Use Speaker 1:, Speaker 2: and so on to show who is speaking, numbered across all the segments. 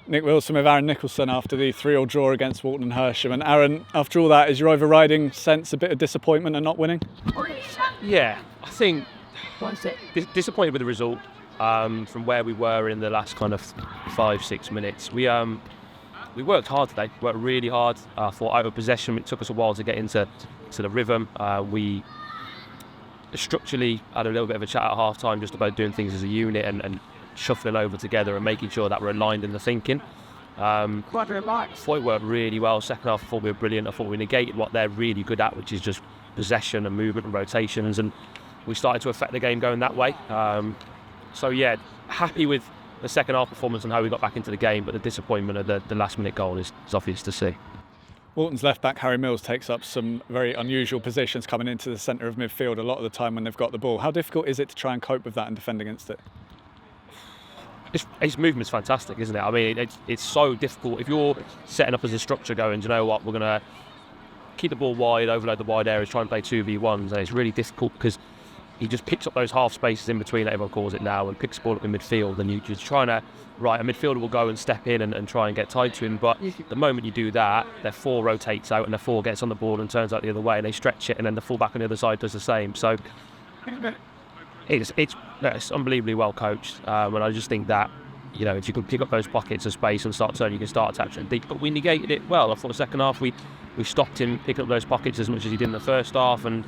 Speaker 1: Nick Wilson with Aaron Nicholson after the 3-3 draw against Walton Hersham. And Aaron, after all that, is your overriding sense a bit of disappointment at not winning?
Speaker 2: Yeah, I think disappointed with the result from where we were in the last kind of 5-6 minutes. We worked hard today, worked really hard. I thought out of possession, it took us a while to get into the rhythm. We structurally had a little bit of a chat at half time just about doing things as a unit and shuffling over together and making sure that we're aligned in the thinking. I thought it worked really well. Second half I thought we were brilliant. I thought we negated what they're really good at, which is just possession and movement and rotations, and we started to affect the game going that way. So yeah, happy with the second half performance and how we got back into the game, but the disappointment of the last minute goal is obvious to see.
Speaker 1: Walton's left back Harry Mills takes up some very unusual positions coming into the centre of midfield a lot of the time when they've got the ball. How difficult is it to try and cope with that and defend against it?
Speaker 2: His movement's fantastic, isn't it? I mean, it's so difficult. If you're setting up as a structure going, do you know what, we're going to keep the ball wide, overload the wide areas, try and play 2v1s, and it's really difficult because he just picks up those half spaces in between, everyone calls it now, and picks the ball up in midfield, and you're just trying to, right, a midfielder will go and step in and try and get tied to him, but the moment you do that, their 4 rotates out and their 4 gets on the ball and turns out the other way, and they stretch it, and then the full-back on the other side does the same. So it's unbelievably well coached, and I just think that, you know, if you could pick up those pockets of space and start turning, you can start attaching deep. But we negated it well. I thought the second half we stopped him picking up those pockets as much as he did in the first half, and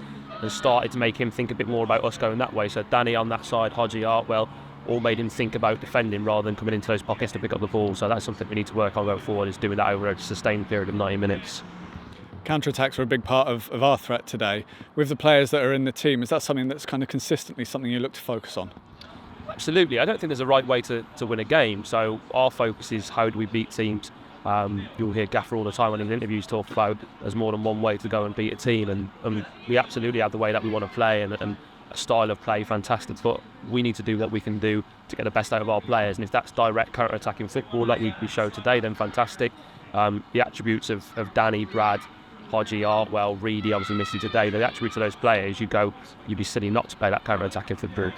Speaker 2: started to make him think a bit more about us going that way. So Danny on that side, Hodgie, Artwell, all made him think about defending rather than coming into those pockets to pick up the ball. So that's something we need to work on going forward, is doing that over a sustained period of 90 minutes.
Speaker 1: Counter-attacks were a big part of our threat today. With the players that are in the team, is that something that's kind of consistently something you look to focus on?
Speaker 2: Absolutely. I don't think there's a right way to win a game. So our focus is how do we beat teams. You'll hear Gaffer all the time when in interviews talk about there's more than one way to go and beat a team, and we absolutely have the way that we want to play and a style of play, fantastic, but we need to do what we can do to get the best out of our players, and if that's direct counter-attacking football like we showed today, then fantastic. The attributes of Danny, Brad, Hodgie, Artwell, Reedy, obviously Missy today, the attributes of those players, you'd be silly not to play that counter-attacking football.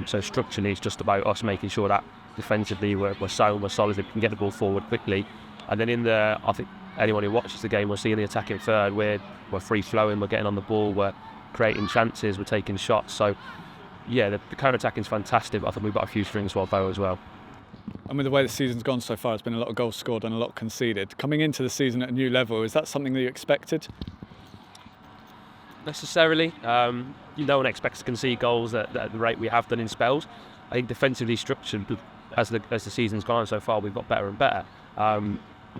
Speaker 2: So structurally it's just about us making sure that defensively we're sound, we're solid, we can get the ball forward quickly. And then I think anyone who watches the game will see in the attacking third, we're free-flowing, we're getting on the ball, we're creating chances, we're taking shots. So, yeah, the counter-attacking is fantastic, but I think we've got a few strings to our bow as well.
Speaker 1: And with the way the season's gone so far, there's been a lot of goals scored and a lot conceded. Coming into the season at a new level, is that something that you expected?
Speaker 2: Necessarily. No one expects to concede goals at the rate we have done in spells. I think defensively structured, as the season's gone on so far, we've got better and better.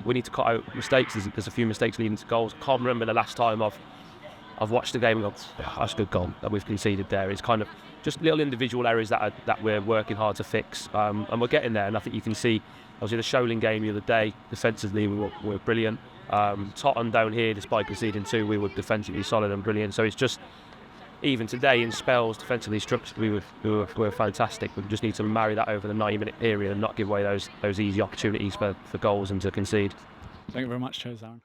Speaker 2: We need to cut out mistakes. There's a few mistakes leading to goals. I can't remember the last time I've watched a game and gone, that's a good goal that we've conceded there. It's kind of just little individual errors that we're working hard to fix, and we're getting there. And I think you can see, obviously, the Sholing game the other day, defensively we were brilliant. Tottenham down here, despite conceding 2, we were defensively solid and brilliant. So it's just, even today in spells, defensively structured, we were fantastic. We just need to marry that over the 90-minute period and not give away those easy opportunities for goals and to concede.
Speaker 1: Thank you very much, Aaron.